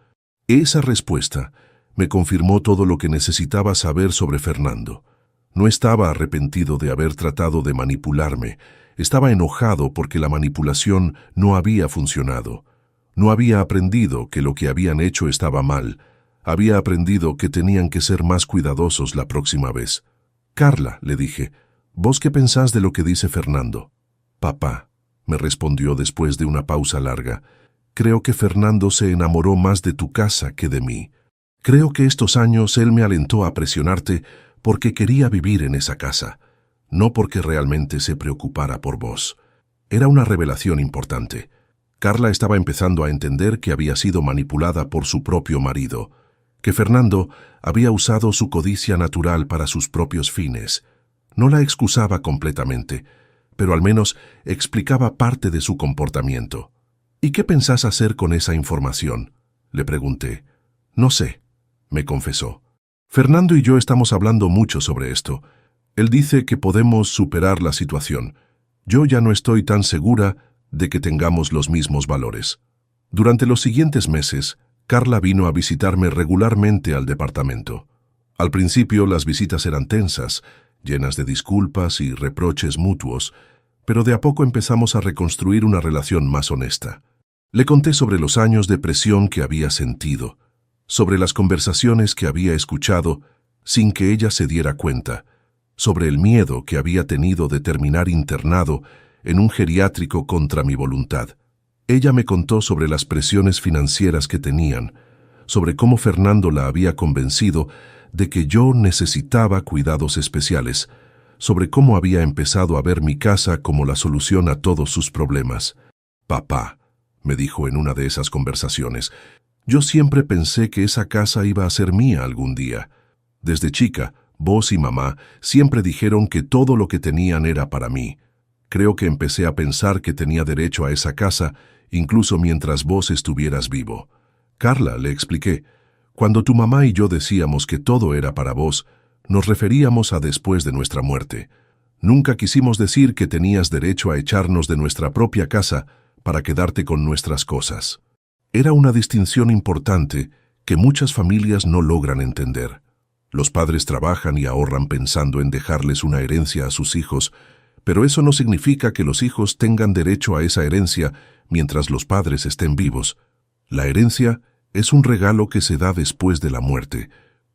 Esa respuesta me confirmó todo lo que necesitaba saber sobre Fernando. No estaba arrepentido de haber tratado de manipularme. Estaba enojado porque la manipulación no había funcionado. No había aprendido que lo que habían hecho estaba mal. Había aprendido que tenían que ser más cuidadosos la próxima vez. «Carla», le dije, «¿vos qué pensás de lo que dice Fernando?» «Papá», me respondió después de una pausa larga, «creo que Fernando se enamoró más de tu casa que de mí. Creo que estos años él me alentó a presionarte porque quería vivir en esa casa, no porque realmente se preocupara por vos». Era una revelación importante. Carla estaba empezando a entender que había sido manipulada por su propio marido, que Fernando había usado su codicia natural para sus propios fines. No la excusaba completamente, pero al menos explicaba parte de su comportamiento. «¿Y qué pensás hacer con esa información?», le pregunté. «No sé», me confesó. «Fernando y yo estamos hablando mucho sobre esto. Él dice que podemos superar la situación. Yo ya no estoy tan segura de que tengamos los mismos valores». Durante los siguientes meses, Carla vino a visitarme regularmente al departamento. Al principio las visitas eran tensas, llenas de disculpas y reproches mutuos, pero de a poco empezamos a reconstruir una relación más honesta. Le conté sobre los años de presión que había sentido, sobre las conversaciones que había escuchado sin que ella se diera cuenta, sobre el miedo que había tenido de terminar internado en un geriátrico contra mi voluntad. Ella me contó sobre las presiones financieras que tenían, sobre cómo Fernando la había convencido de que yo necesitaba cuidados especiales, sobre cómo había empezado a ver mi casa como la solución a todos sus problemas. «Papá», me dijo en una de esas conversaciones, «yo siempre pensé que esa casa iba a ser mía algún día. Desde chica, vos y mamá siempre dijeron que todo lo que tenían era para mí. Creo que empecé a pensar que tenía derecho a esa casa, incluso mientras vos estuvieras vivo. Carla», le expliqué, «cuando tu mamá y yo decíamos que todo era para vos, nos referíamos a después de nuestra muerte. Nunca quisimos decir que tenías derecho a echarnos de nuestra propia casa para quedarte con nuestras cosas». Era una distinción importante que muchas familias no logran entender. Los padres trabajan y ahorran pensando en dejarles una herencia a sus hijos, pero eso no significa que los hijos tengan derecho a esa herencia mientras los padres estén vivos. La herencia es un regalo que se da después de la muerte,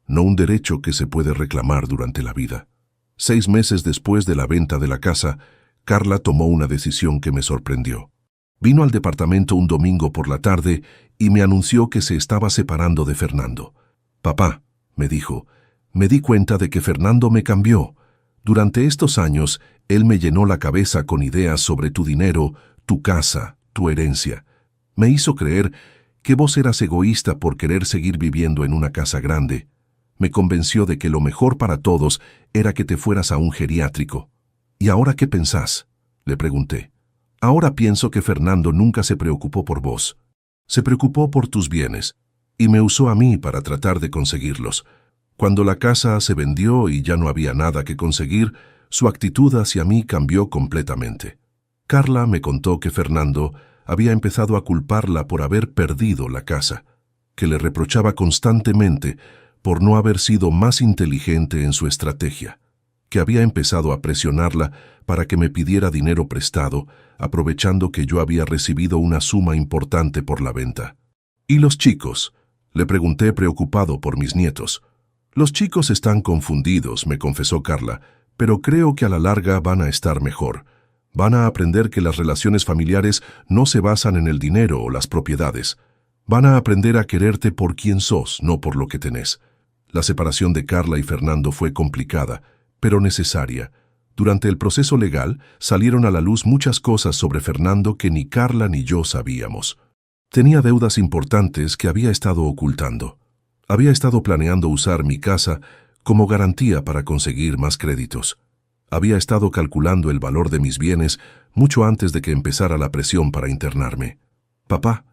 no un derecho que se puede reclamar durante la vida. 6 meses después de la venta de la casa, Carla tomó una decisión que me sorprendió. Vino al departamento un domingo por la tarde y me anunció que se estaba separando de Fernando. «Papá», me dijo, «me di cuenta de que Fernando me cambió. Durante estos años, él me llenó la cabeza con ideas sobre tu dinero, tu casa, tu herencia. Me hizo creer que vos eras egoísta por querer seguir viviendo en una casa grande. Me convenció de que lo mejor para todos era que te fueras a un geriátrico». «¿Y ahora qué pensás?», le pregunté. «Ahora pienso que Fernando nunca se preocupó por vos. Se preocupó por tus bienes. y me usó a mí para tratar de conseguirlos. Cuando la casa se vendió y ya no había nada que conseguir, su actitud hacia mí cambió completamente. Carla me contó que Fernando había empezado a culparla por haber perdido la casa, que le reprochaba constantemente por no haber sido más inteligente en su estrategia, que había empezado a presionarla para que me pidiera dinero prestado, aprovechando que yo había recibido una suma importante por la venta. ¿Y los chicos?, le pregunté preocupado por mis nietos. Los chicos están confundidos, me confesó Carla, pero creo que a la larga van a estar mejor. Van a aprender que las relaciones familiares no se basan en el dinero o las propiedades. Van a aprender a quererte por quien sos, no por lo que tenés. La separación de Carla y Fernando fue complicada, pero necesaria. Durante el proceso legal salieron a la luz muchas cosas sobre Fernando que ni Carla ni yo sabíamos. Tenía deudas importantes que había estado ocultando. Había estado planeando usar mi casa como garantía para conseguir más créditos. Había estado calculando el valor de mis bienes mucho antes de que empezara la presión para internarme. «Papá»,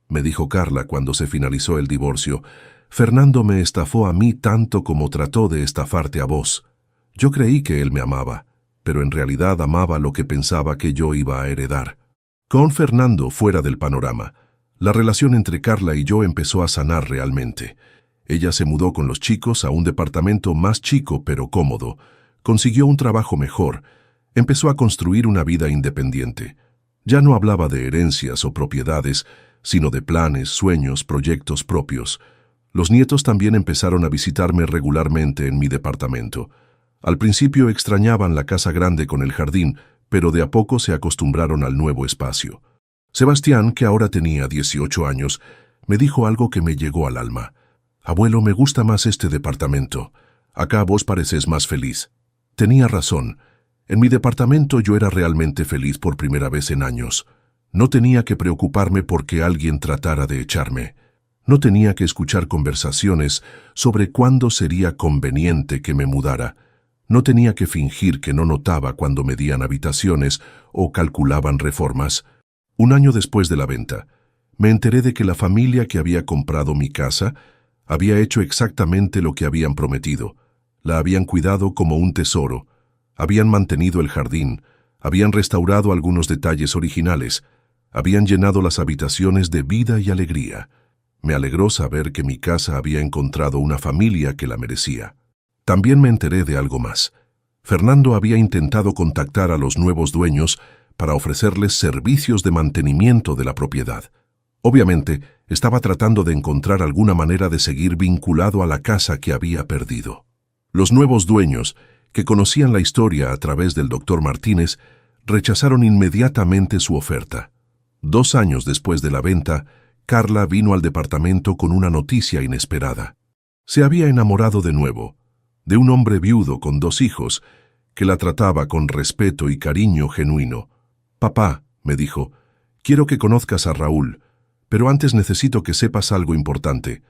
me dijo Carla cuando se finalizó el divorcio, «Fernando me estafó a mí tanto como trató de estafarte a vos. Yo creí que él me amaba, pero en realidad amaba lo que pensaba que yo iba a heredar». Con Fernando fuera del panorama, la relación entre Carla y yo empezó a sanar realmente. Ella se mudó con los chicos a un departamento más chico pero cómodo, consiguió un trabajo mejor, empezó a construir una vida independiente. Ya no hablaba de herencias o propiedades, sino de planes, sueños, proyectos propios. Los nietos también empezaron a visitarme regularmente en mi departamento. Al principio extrañaban la casa grande con el jardín, pero de a poco se acostumbraron al nuevo espacio. Sebastián, que ahora tenía 18 años, me dijo algo que me llegó al alma. «Abuelo, me gusta más este departamento. Acá vos pareces más feliz». Tenía razón. En mi departamento yo era realmente feliz por primera vez en años. No tenía que preocuparme porque alguien tratara de echarme. No tenía que escuchar conversaciones sobre cuándo sería conveniente que me mudara. No tenía que fingir que no notaba cuando medían habitaciones o calculaban reformas. Un año después de la venta, me enteré de que la familia que había comprado mi casa había hecho exactamente lo que habían prometido. La habían cuidado como un tesoro, habían mantenido el jardín, habían restaurado algunos detalles originales, habían llenado las habitaciones de vida y alegría. Me alegró saber que mi casa había encontrado una familia que la merecía. También me enteré de algo más. Fernando había intentado contactar a los nuevos dueños para ofrecerles servicios de mantenimiento de la propiedad. Obviamente, estaba tratando de encontrar alguna manera de seguir vinculado a la casa que había perdido. Los nuevos dueños, que conocían la historia a través del Dr. Martínez, rechazaron inmediatamente su oferta. 2 años después de la venta, Carla vino al departamento con una noticia inesperada. Se había enamorado de nuevo, de un hombre viudo con 2 hijos, que la trataba con respeto y cariño genuino. «Papá», me dijo, «quiero que conozcas a Raúl, pero antes necesito que sepas algo importante.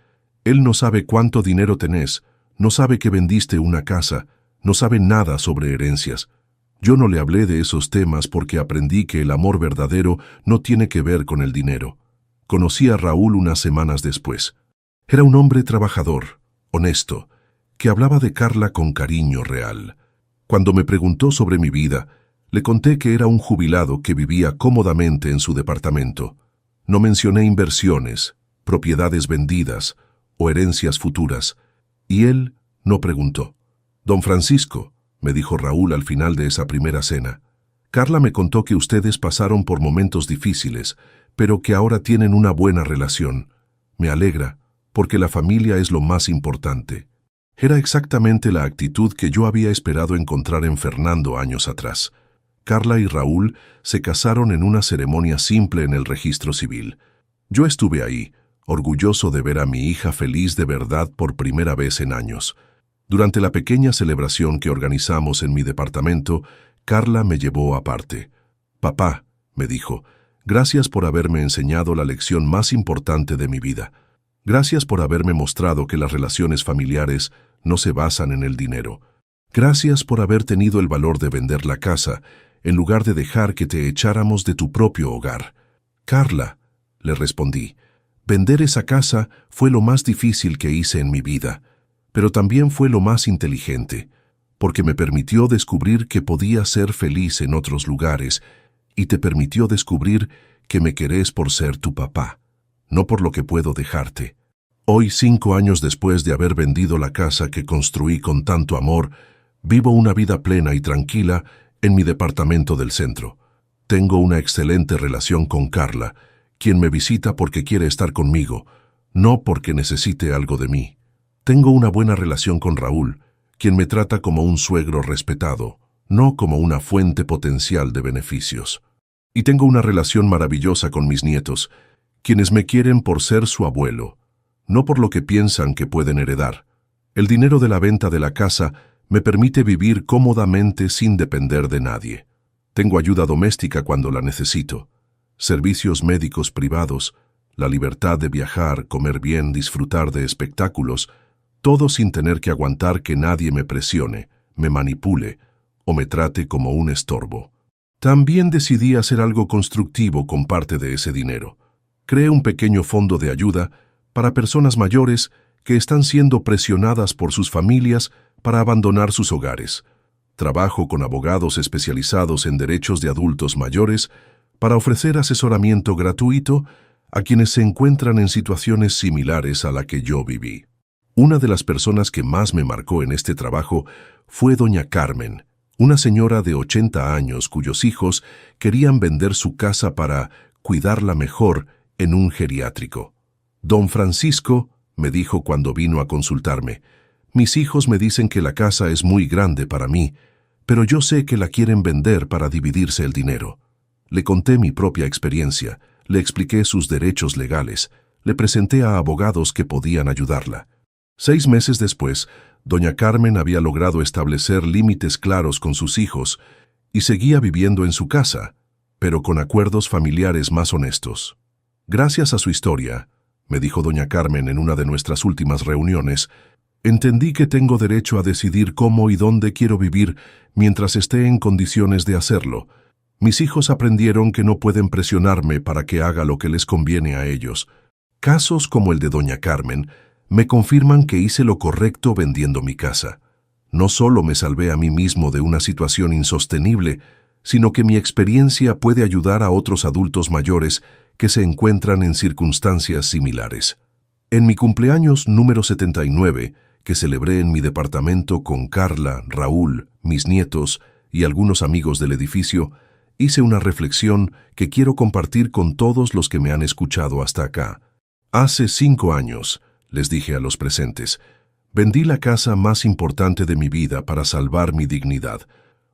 Él no sabe cuánto dinero tenés, no sabe que vendiste una casa, no sabe nada sobre herencias. Yo no le hablé de esos temas porque aprendí que el amor verdadero no tiene que ver con el dinero. Conocí a Raúl unas semanas después. Era un hombre trabajador, honesto, que hablaba de Carla con cariño real. Cuando me preguntó sobre mi vida, le conté que era un jubilado que vivía cómodamente en su departamento. No mencioné inversiones, propiedades vendidas o herencias futuras, y él no preguntó. «Don Francisco», me dijo Raúl al final de esa primera cena, «Carla me contó que ustedes pasaron por momentos difíciles, pero que ahora tienen una buena relación. Me alegra, porque la familia es lo más importante». Era exactamente la actitud que yo había esperado encontrar en Fernando años atrás. Carla y Raúl se casaron en una ceremonia simple en el registro civil. Yo estuve ahí, orgulloso de ver a mi hija feliz de verdad por primera vez en años. Durante la pequeña celebración que organizamos en mi departamento, Carla me llevó aparte. «Papá», me dijo, «gracias por haberme enseñado la lección más importante de mi vida. Gracias por haberme mostrado que las relaciones familiares no se basan en el dinero. Gracias por haber tenido el valor de vender la casa en lugar de dejar que te echáramos de tu propio hogar». «Carla», le respondí, Vender esa casa fue lo más difícil que hice en mi vida, pero también fue lo más inteligente, porque me permitió descubrir que podía ser feliz en otros lugares y te permitió descubrir que me querés por ser tu papá, no por lo que puedo dejarte. Hoy, 5 años después de haber vendido la casa que construí con tanto amor, vivo una vida plena y tranquila en mi departamento del centro. Tengo una excelente relación con Carla, quien me visita porque quiere estar conmigo, no porque necesite algo de mí. Tengo una buena relación con Raúl, quien me trata como un suegro respetado, no como una fuente potencial de beneficios. Y tengo una relación maravillosa con mis nietos, quienes me quieren por ser su abuelo, no por lo que piensan que pueden heredar. El dinero de la venta de la casa me permite vivir cómodamente sin depender de nadie. Tengo ayuda doméstica cuando la necesito, servicios médicos privados, la libertad de viajar, comer bien, disfrutar de espectáculos, todo sin tener que aguantar que nadie me presione, me manipule o me trate como un estorbo. También decidí hacer algo constructivo con parte de ese dinero. Creé un pequeño fondo de ayuda para personas mayores que están siendo presionadas por sus familias para abandonar sus hogares. Trabajo con abogados especializados en derechos de adultos mayores para ofrecer asesoramiento gratuito a quienes se encuentran en situaciones similares a la que yo viví. Una de las personas que más me marcó en este trabajo fue doña Carmen, una señora de 80 años cuyos hijos querían vender su casa para cuidarla mejor en un geriátrico. Don Francisco me dijo cuando vino a consultarme: mis hijos me dicen que la casa es muy grande para mí, pero yo sé que la quieren vender para dividirse el dinero. Le conté mi propia experiencia, le expliqué sus derechos legales, le presenté a abogados que podían ayudarla. 6 meses después, doña Carmen había logrado establecer límites claros con sus hijos y seguía viviendo en su casa, pero con acuerdos familiares más honestos. Gracias a su historia, me dijo doña Carmen en una de nuestras últimas reuniones, entendí que tengo derecho a decidir cómo y dónde quiero vivir mientras esté en condiciones de hacerlo. Mis hijos aprendieron que no pueden presionarme para que haga lo que les conviene a ellos. Casos como el de doña Carmen me confirman que hice lo correcto vendiendo mi casa. No solo me salvé a mí mismo de una situación insostenible, sino que mi experiencia puede ayudar a otros adultos mayores que se encuentran en circunstancias similares. En mi cumpleaños número 79, que celebré en mi departamento con Carla, Raúl, mis nietos y algunos amigos del edificio, hice una reflexión que quiero compartir con todos los que me han escuchado hasta acá. Hace 5 años, les dije a los presentes, vendí la casa más importante de mi vida para salvar mi dignidad.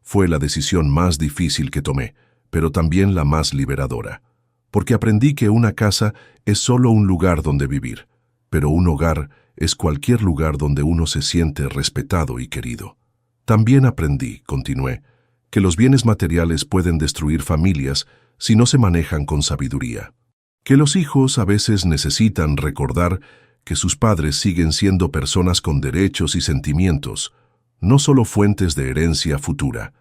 Fue la decisión más difícil que tomé, pero también la más liberadora, porque aprendí que una casa es solo un lugar donde vivir, pero un hogar es cualquier lugar donde uno se siente respetado y querido. También aprendí, continué, que los bienes materiales pueden destruir familias si no se manejan con sabiduría, que los hijos a veces necesitan recordar que sus padres siguen siendo personas con derechos y sentimientos, no solo fuentes de herencia futura,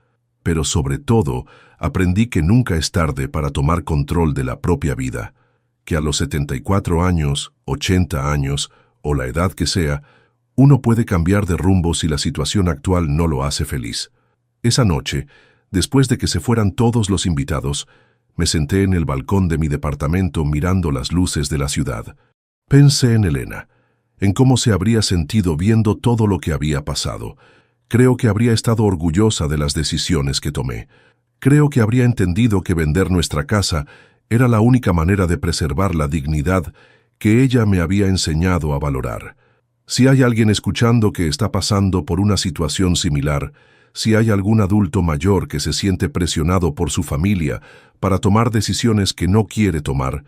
pero sobre todo aprendí que nunca es tarde para tomar control de la propia vida, que a los 74 años, 80 años o la edad que sea, uno puede cambiar de rumbo si la situación actual no lo hace feliz. Esa noche, después de que se fueran todos los invitados, me senté en el balcón de mi departamento mirando las luces de la ciudad. Pensé en Elena, en cómo se habría sentido viendo todo lo que había pasado. Creo que habría estado orgullosa de las decisiones que tomé. Creo que habría entendido que vender nuestra casa era la única manera de preservar la dignidad que ella me había enseñado a valorar. Si hay alguien escuchando que está pasando por una situación similar, si hay algún adulto mayor que se siente presionado por su familia para tomar decisiones que no quiere tomar,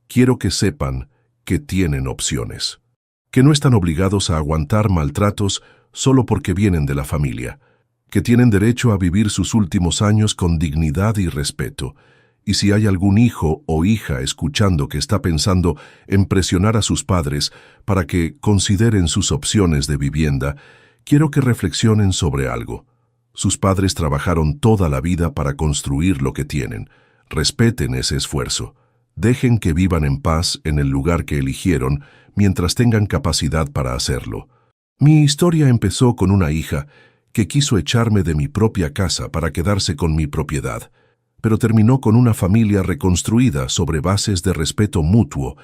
quiero que sepan que tienen opciones, que no están obligados a aguantar maltratos solo porque vienen de la familia, que tienen derecho a vivir sus últimos años con dignidad y respeto. Y si hay algún hijo o hija escuchando que está pensando en presionar a sus padres para que consideren sus opciones de vivienda, quiero que reflexionen sobre algo. Sus padres trabajaron toda la vida para construir lo que tienen. Respeten ese esfuerzo. Dejen que vivan en paz en el lugar que eligieron mientras tengan capacidad para hacerlo. Mi historia empezó con una hija que quiso echarme de mi propia casa para quedarse con mi propiedad, pero terminó con una familia reconstruida sobre bases de respeto mutuo,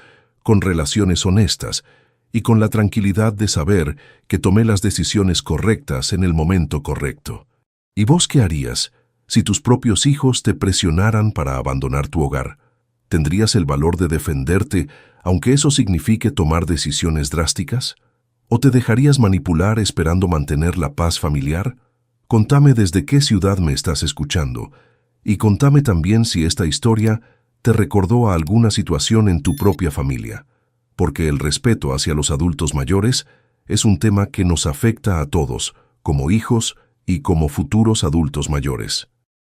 con relaciones honestas y con la tranquilidad de saber que tomé las decisiones correctas en el momento correcto. ¿Y vos qué harías si tus propios hijos te presionaran para abandonar tu hogar? ¿Tendrías el valor de defenderte, aunque eso signifique tomar decisiones drásticas? ¿O te dejarías manipular esperando mantener la paz familiar? Contame desde qué ciudad me estás escuchando, y contame también si esta historia te recordó a alguna situación en tu propia familia, porque el respeto hacia los adultos mayores es un tema que nos afecta a todos, como hijos y como futuros adultos mayores.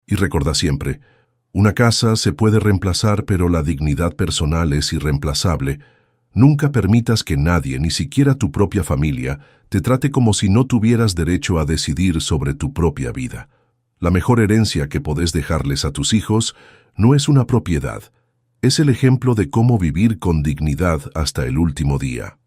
Y recuerda siempre, una casa se puede reemplazar, pero la dignidad personal es irreemplazable. Nunca permitas que nadie, ni siquiera tu propia familia, te trate como si no tuvieras derecho a decidir sobre tu propia vida. La mejor herencia que podés dejarles a tus hijos no es una propiedad, es el ejemplo de cómo vivir con dignidad hasta el último día.